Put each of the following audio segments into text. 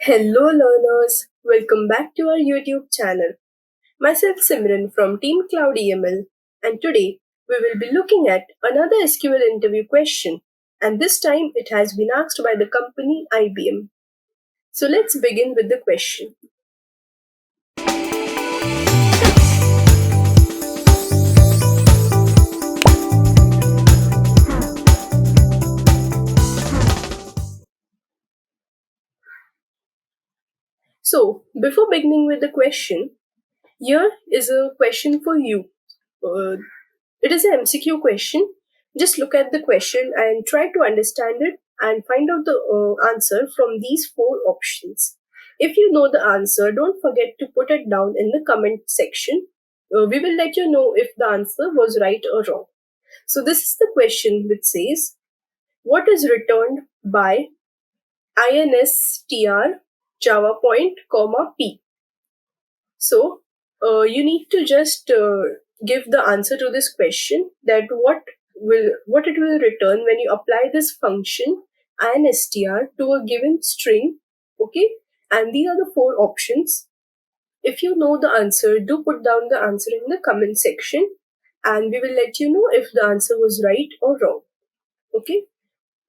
Hello learners, welcome back to our YouTube channel. Myself Simran from Team CloudyML, and today we will be looking at another SQL interview question, and this time it has been asked by the company IBM. So let's begin with the question. So before beginning with the question, here is a question for you. Uh, It is an MCQ question. Just look at the question and try to understand it and find out the answer from these four options. If you know the answer, don't forget to put it down in the comment section. We will let you know if the answer was right or wrong. So this is the question which says, what is returned by instr java point comma p? So you need to just give the answer to this question, that what it will return when you apply this function instr to a given string. Okay, and these are the four options. If you know the answer, do put down the answer in the comment section, and we will let you know if the answer was right or wrong. Okay,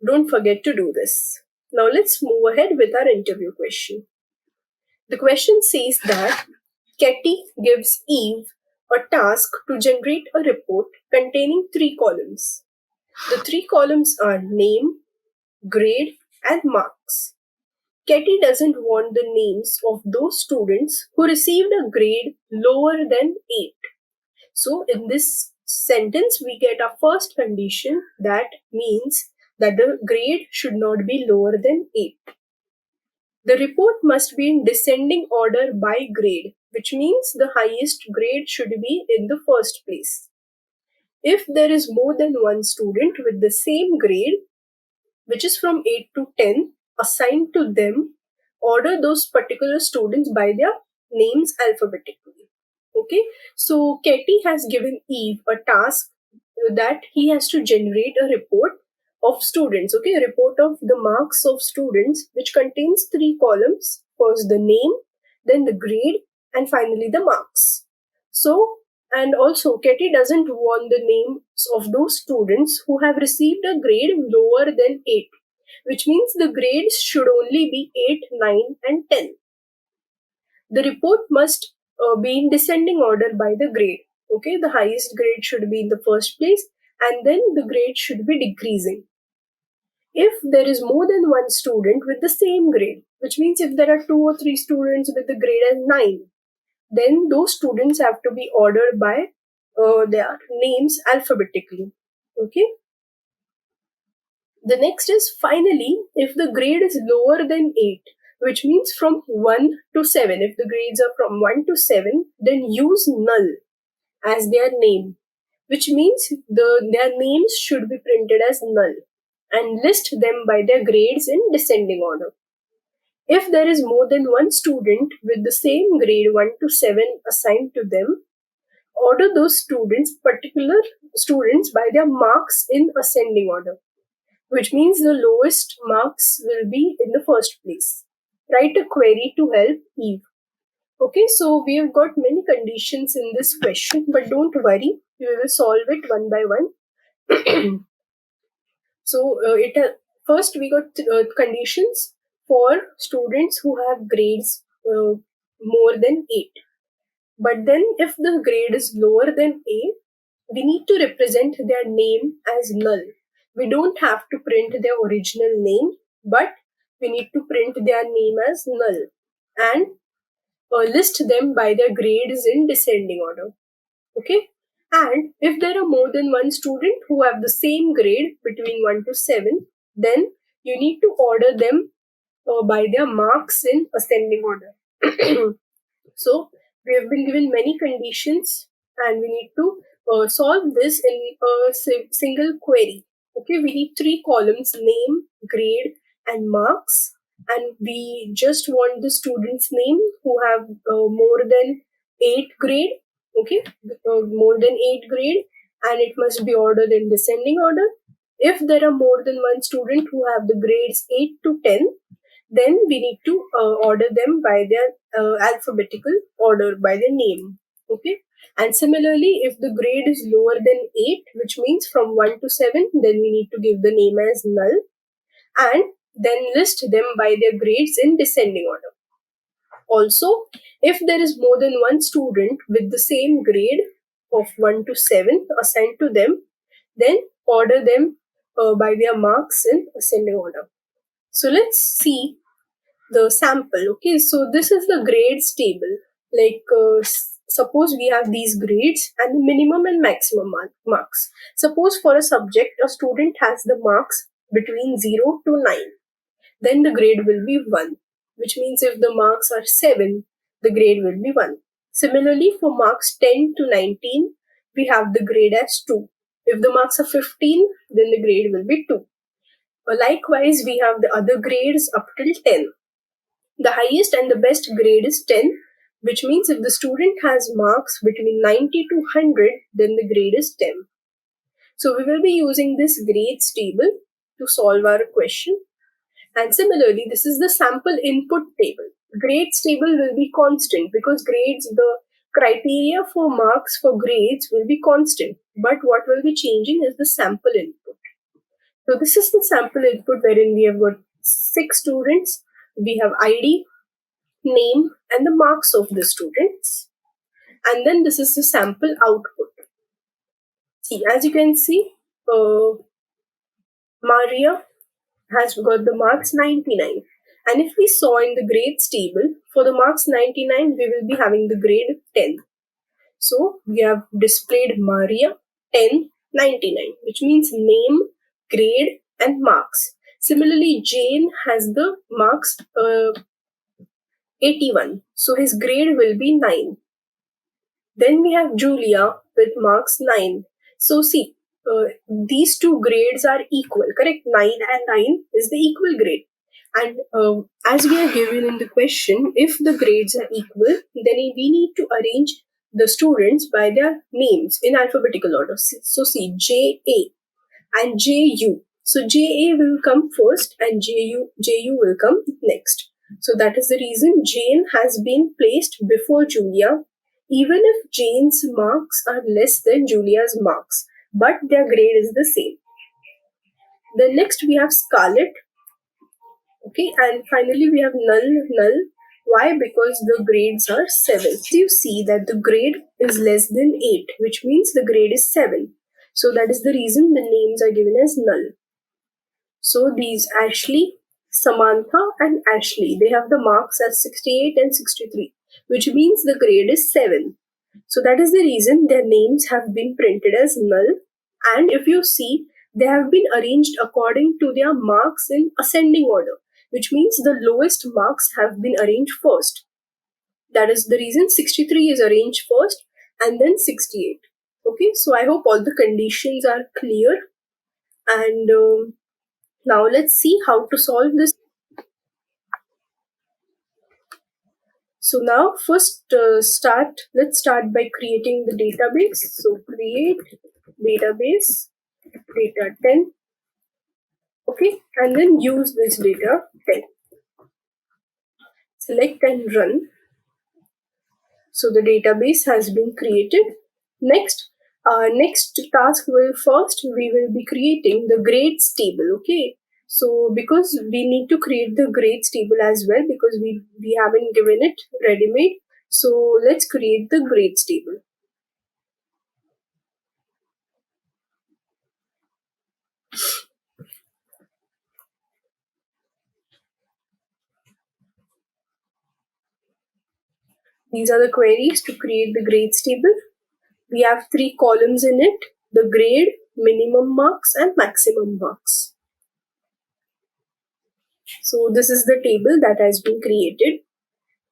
don't forget to do this. Now let's move ahead with our interview question. The question says that Katie gives Eve a task to generate a report containing three columns. The three columns are name, grade, and marks. Katie doesn't want the names of those students who received a grade lower than 8. So, in this sentence, we get our first condition, that means that the grade should not be lower than 8. The report must be in descending order by grade, which means the highest grade should be in the first place. If there is more than one student with the same grade, which is from 8 to 10, assigned to them, order those particular students by their names alphabetically. Okay, so Katie has given Eve a task that he has to generate a report of students. Okay, a report of the marks of students, which contains three columns. First the name, then the grade, and finally the marks. So, and also Katie doesn't want the names of those students who have received a grade lower than 8, which means the grades should only be 8, 9, and 10. The report must be in descending order by the grade. Okay, the highest grade should be in the first place, and then the grade should be decreasing. If there is more than one student with the same grade, which means if there are 2 or 3 students with the grade as 9, then those students have to be ordered by their names alphabetically. Okay. The next is, finally, if the grade is lower than 8, which means from 1 to 7, if the grades are from 1 to 7, then use null as their name, which means their names should be printed as null, and list them by their grades in descending order. If there is more than one student with the same grade 1 to 7 assigned to them, order those particular students by their marks in ascending order, which means the lowest marks will be in the first place. Write a query to help Eve. Okay, so we have got many conditions in this question, but don't worry, we will solve it one by one. So first we got conditions for students who have grades more than 8. But then if the grade is lower than 8, we need to represent their name as null. We don't have to print their original name, but we need to print their name as null and list them by their grades in descending order. Okay? And if there are more than one student who have the same grade between 1 to 7, then you need to order them by their marks in ascending order. So we have been given many conditions, and we need to solve this in a single query. Okay, we need 3 columns: name, grade, and marks. And we just want the student's name who have more than 8 grade. Okay, more than 8 grade, and it must be ordered in descending order. If there are more than one student who have the grades 8 to 10, then we need to order them by their alphabetical order, by their name. Okay. And similarly, if the grade is lower than 8, which means from 1 to 7, then we need to give the name as null, and then list them by their grades in descending order. Also, if there is more than one student with the same grade of 1 to 7 assigned to them, then order them by their marks in ascending order. So let's see the sample. Okay, so this is the grades table. Like suppose we have these grades and the minimum and maximum marks. Suppose for a subject a student has the marks between 0 to 9, then the grade will be 1, which means if the marks are 7, the grade will be 1. Similarly, for marks 10 to 19, we have the grade as 2. If the marks are 15, then the grade will be 2. Likewise, we have the other grades up till 10. The highest and the best grade is 10, which means if the student has marks between 90 to 100, then the grade is 10. So we will be using this grades table to solve our question. And similarly, this is the sample input table. Grades table will be constant because grades, the criteria for marks for grades will be constant. But what will be changing is the sample input. So this is the sample input wherein we have got 6 students. We have ID, name, and the marks of the students. And then this is the sample output. See, as you can see, Maria has got the marks 99. And if we saw in the grades table, for the marks 99, we will be having the grade 10. So we have displayed Maria 10, 99, which means name, grade, and marks. Similarly, Jane has the marks 81. So his grade will be 9. Then we have Julia with marks 9. So see, these two grades are equal, correct? 9 and 9 is the equal grade. And as we are given in the question, if the grades are equal, then we need to arrange the students by their names in alphabetical order. So see, JA and JU. So JA will come first and JU will come next. So that is the reason Jane has been placed before Julia, even if Jane's marks are less than Julia's marks, but their grade is the same. Then next we have Scarlett. Okay, and finally we have null. Why? Because the grades are 7. So you see that the grade is less than 8, which means the grade is 7. So that is the reason the names are given as null. So these Ashley, Samantha, and Ashley, they have the marks as 68 and 63, which means the grade is 7. So that is the reason their names have been printed as null. And if you see, they have been arranged according to their marks in ascending order, which means the lowest marks have been arranged first. That is the reason 63 is arranged first and then 68. Okay, so I hope all the conditions are clear. And now let's see how to solve this. So now first let's start by creating the database. So create database data 10. Okay, and then use this data 10. Select and run. So the database has been created. Next task we will be creating the grades table. Okay, so because we need to create the grades table as well, because we haven't given it ready-made. So let's create the grades table. These are the queries to create the grades table. We have 3 columns in it: the grade, minimum marks, and maximum marks. So this is the table that has been created.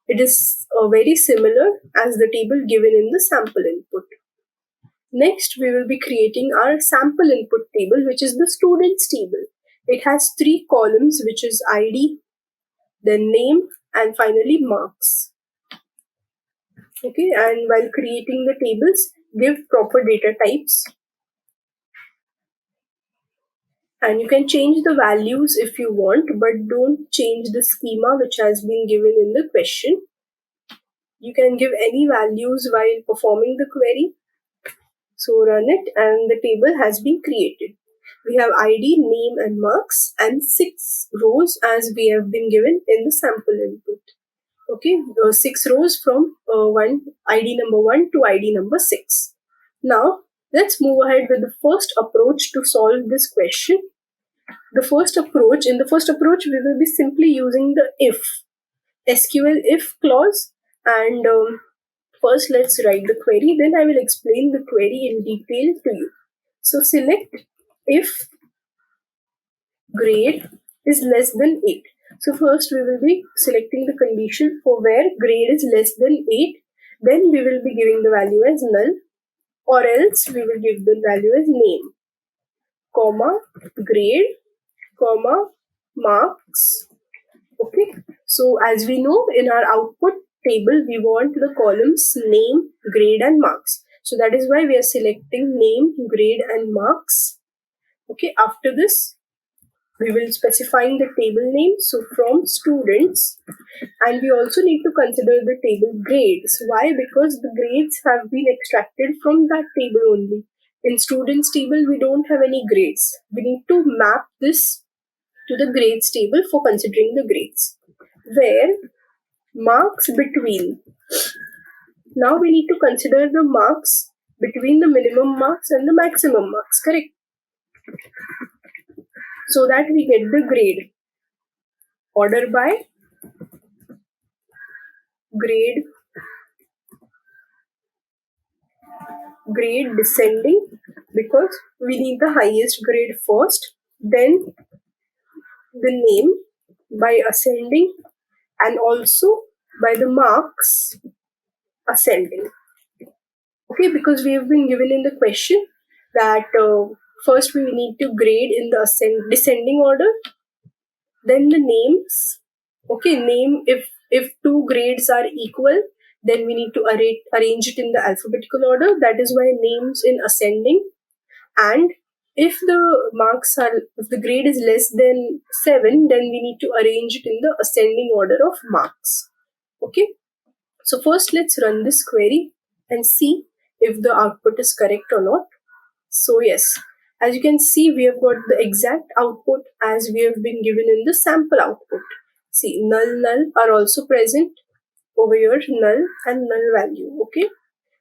It is very similar as the table given in the sample input. Next, we will be creating our sample input table, which is the students table. It has 3 columns, which is ID, then name, and finally marks. Okay, and while creating the tables, give proper data types. And you can change the values if you want, but don't change the schema which has been given in the question. You can give any values while performing the query. So run it and the table has been created. We have ID, name and marks and 6 rows as we have been given in the sample input. Okay, 6 rows from one ID number 1 to ID number 6. Now let's move ahead with the first approach to solve this question. In the first approach, we will be simply using the if SQL if clause. And first, let's write the query. Then I will explain the query in detail to you. So select if grade is less than 8. So first we will be selecting the condition for where grade is less than 8. Then we will be giving the value as null, or else we will give the value as name, comma, grade, comma, marks. Okay, so as we know, in our output table we want the columns name, grade and marks. So that is why we are selecting name, grade and marks. Okay, after this we will specifying the table name, so from students, and we also need to consider the table grades. Why? Because the grades have been extracted from that table only. In students table we don't have any grades. We need to map this to the grades table for considering the grades, where marks between. Now we need to consider the marks between the minimum marks and the maximum marks, correct? So that we get the grade. Order by grade, grade descending, because we need the highest grade first, then the name by ascending, and also by the marks ascending. Okay, because we have been given in the question that first we need to grade in the descending order, then the names. Okay, name, if two grades are equal, then we need to arrange it in the alphabetical order. That is why names in ascending. And if the grade is less than 7, then we need to arrange it in the ascending order of marks. Okay, so first let's run this query and see if the output is correct or not. So yes, as you can see, we have got the exact output as we have been given in the sample output. See, null are also present over here, null and null value. Okay,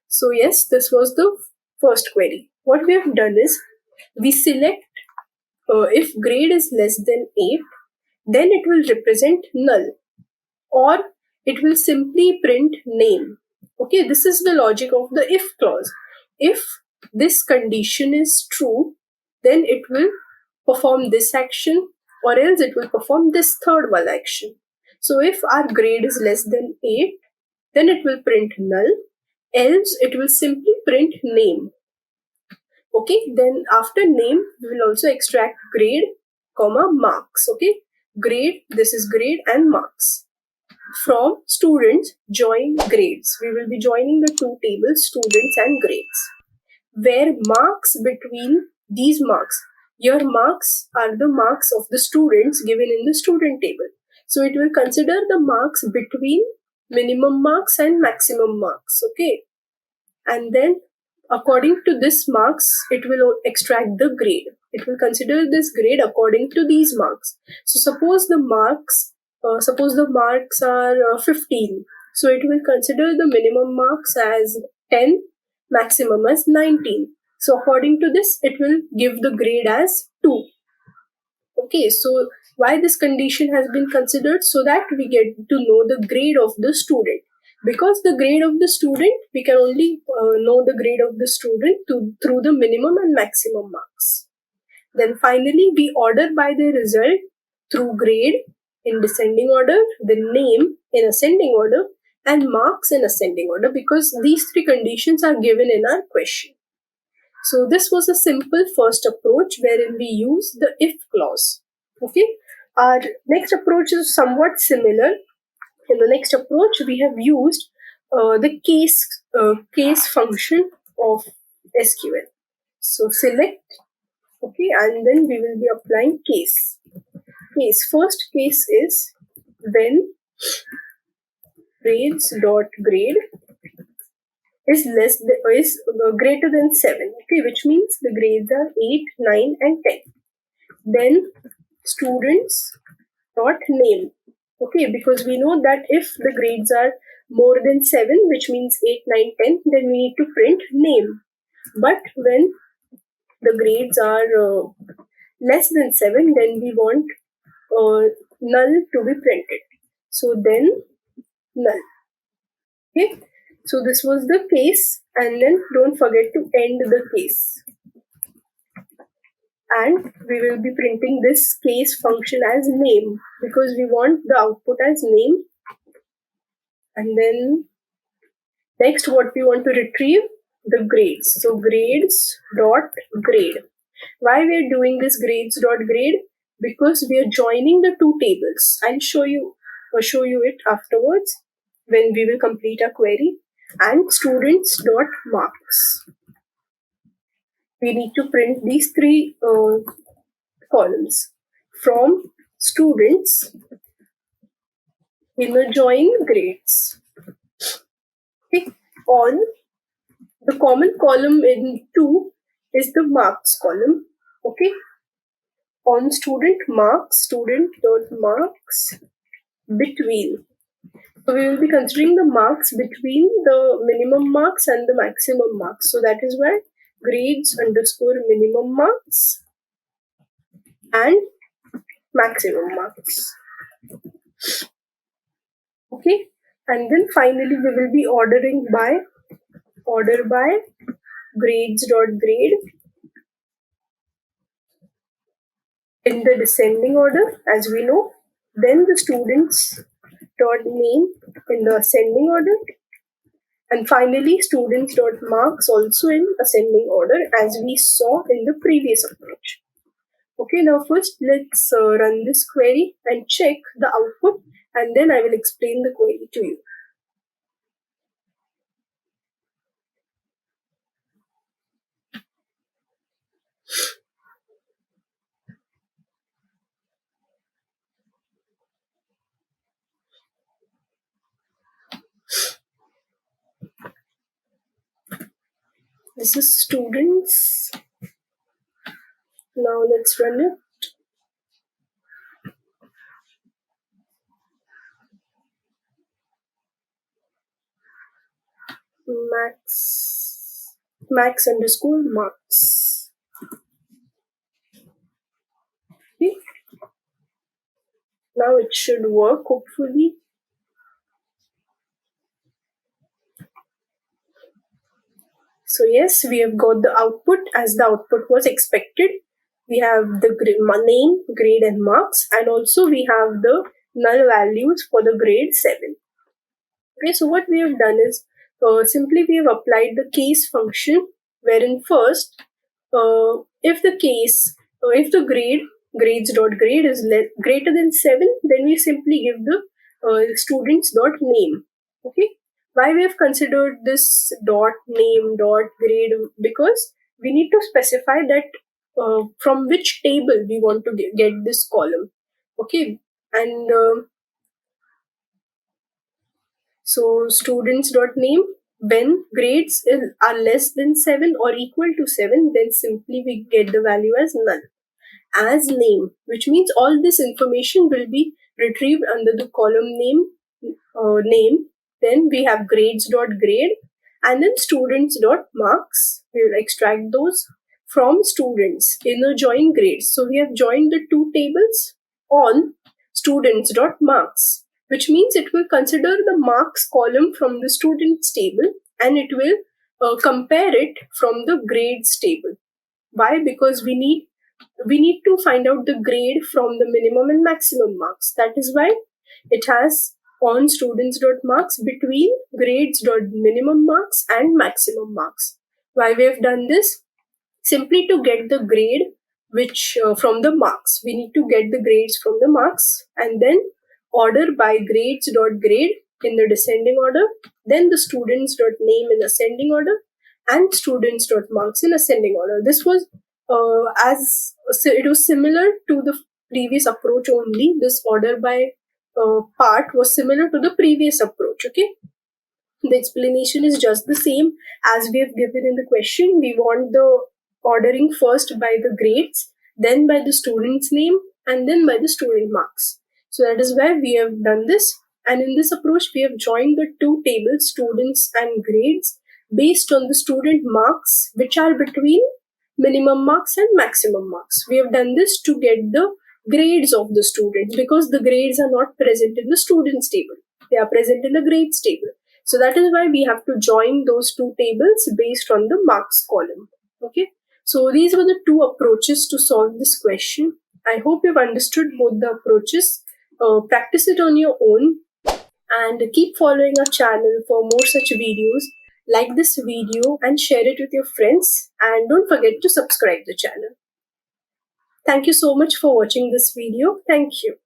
so yes, this was the first query. What we have done is we select if grade is less than 8, then it will represent null, or it will simply print name. Okay, this is the logic of the if clause. If this condition is true, then it will perform this action, or else it will perform this third one action. So if our grade is less than 8, then it will print null, else it will simply print name. Okay, then after name, we will also extract grade, comma, marks. Okay, grade, this is grade and marks. From students, join grades. We will be joining the two tables, students and grades, where marks between these marks, your marks are the marks of the students given in the student table. So it will consider the marks between minimum marks and maximum marks. Okay, and then according to this marks, it will extract the grade. It will consider this grade according to these marks. So suppose the marks are 15. So it will consider the minimum marks as 10, maximum as 19. So according to this, it will give the grade as 2. Okay, so why this condition has been considered? So that we get to know the grade of the student. Because the grade of the student, we can only know the grade of the student through the minimum and maximum marks. Then finally, we order by the result through grade in descending order, the name in ascending order, and marks in ascending order, because these three conditions are given in our question. So this was a simple first approach wherein we use the if clause. Okay, our next approach is somewhat similar. In the next approach, we have used the case function of SQL. So select Okay, and then we will be applying case. First case is when grades.grade is greater than 7. Okay, which means the grades are 8, 9, and 10. Then students dot name. Okay, because we know that if the grades are more than 7, which means 8, 9, 10, then we need to print name. But when the grades are less than 7, then we want null to be printed. So then null. Okay, so this was the case, and then don't forget to end the case. And we will be printing this case function as name because we want the output as name. And then next, what we want to retrieve, the grades. So grades dot grade. Why we are doing this grades dot grade? Because we are joining the two tables. I'll show you it afterwards when we will complete our query. And students dot marks. We need to print these three columns from students in the join grades. Okay. On the common column in 2 is the marks column. Okay. On student dot marks between. So we will be considering the marks between the minimum marks and the maximum marks. So that is why grades underscore minimum marks and maximum marks. Okay, and then finally we will be ordering by grades dot grade in the descending order, as we know. Then the students dot name in the ascending order, and finally students dot marks also in ascending order, as we saw in the previous approach. Okay, now first let's run this query and check the output, and then I will explain the query to you. This is students. Now let's run it. Max underscore marks. Okay. Now it should work, hopefully. So yes, we have got the output as the output was expected. We have the name, grade, and marks, and also we have the null values for the grade 7. Okay, so what we have done is simply we have applied the case function, wherein first, if the grades dot grade is greater than 7, then we simply give the students dot name. Okay, why we have considered this dot name dot grade? Because we need to specify that from which table we want to get this column. Okay, and so students dot name, when grades are less than 7 or equal to 7, then simply we get the value as null. As name, which means all this information will be retrieved under the column name. Then we have grades dot grade, and then students dot marks. We will extract those from students inner join grades. So we have joined the two tables on students dot marks, which means it will consider the marks column from the students table, and it will compare it from the grades table. Why? Because we need to find out the grade from the minimum and maximum marks. That is why it has on students dot marks between grades dot minimum marks and maximum marks. Why we have done this? Simply to get the grade which from the marks. We need to get the grades from the marks and then order by grades dot grade in the descending order, then the students dot name in ascending order, and students dot marks in ascending order. This was as so it was similar to the previous approach only. This order by part was similar to the previous approach. Okay, the explanation is just the same as we have given in the question. We want the ordering first by the grades, then by the student's name, and then by the student marks. So that is why we have done this. And in this approach, we have joined the two tables, students and grades, based on the student marks, which are between minimum marks and maximum marks. We have done this to get the grades of the students because the grades are not present in the students table. They are present in the grades table. So that is why we have to join those two tables based on the marks column. Okay. So these were the two approaches to solve this question. I hope you've understood both the approaches. Practice it on your own and keep following our channel for more such videos. Like this video and share it with your friends, and don't forget to subscribe the channel. Thank you so much for watching this video. Thank you.